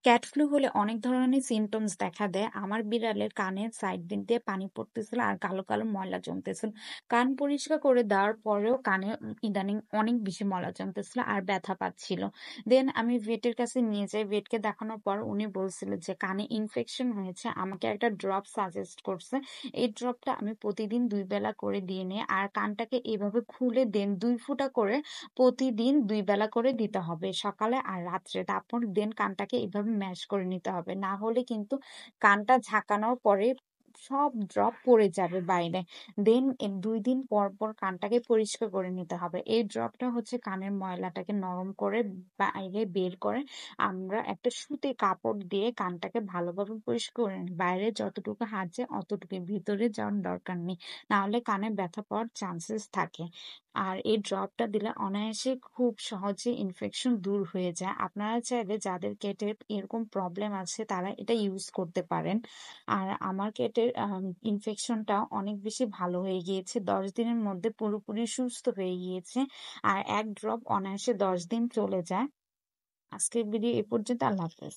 Cat flu হলে অনেক ধরনের সিম্পটমস দেখা দেয়। আমার বিড়ালের কানের সাইড দিক দিয়ে পানি পড়তেছিল আর কালো, কালো ময়লা জমতেছিল। কান পরিষ্কার করে দেওয়ার পরেও কানে ইদানিং অনেক বেশি ময়লা জমতেছিল আর ব্যথা পাচ্ছিল। দেন আমি ভেটের কাছে নিয়ে যাই। ভেটকে দেখানোর পর উনি বলছিল যে কানে ইনফেকশন হয়েছে। আমাকে একটা ড্রপ সাজেস্ট করছে। এই ড্রপটা আমি প্রতিদিন ২ বেলা করে দিয়ে নেই। আর কানটাকে এভাবে খুলে দেন ২ ফুটা করে প্রতিদিন ২ বেলা করে দিতে হবে। সকালে আর রাত্রে। তারপর দেন কানটাকে এভাবে ম্যাশ করে নিতে হবে। না হলে কিন্তু কানটা ঝাঁকানোর পরে সব ড্রপ পড়ে যাবে বাইরে। দেন ২ দিন পর, পর কানটাকে পরিষ্কার করে নিতে হবে। এই ড্রপটা হচ্ছে কানের ময়লাটাকে নরম করে বাইরে বের করে আমরা একটা সুতির কাপড় দিয়ে কানটাকে ভালোভাবে পরিষ্কার করে নিই। বাইরে যতটুকু হাত যায় অতটুকুই, ভিতরে যাওয়ার দরকার নেই। না হলে কানে ব্যথা পাওয়ার চান্সেস থাকে। আর এই ড্রপটা দিলে অনায়াসে খুব সহজে ইনফেকশন দূর হয়ে যায়। আপনারা চাইলে যাদের কেটের এরকম প্রবলেম আছে তারা এটা ইউজ করতে পারেন। আর আমার কেটের ইনফেকশনটা অনেক বেশি ভালো হয়ে গিয়েছে। ১০ দিনের মধ্যে পুরোপুরি সুস্থ হয়ে গিয়েছে। আর ১ ড্রপ অনায়াসে ১০ দিন চলে যায়। আজকের ভিডিও এ পর্যন্ত। আল্লাহ হাফেজ।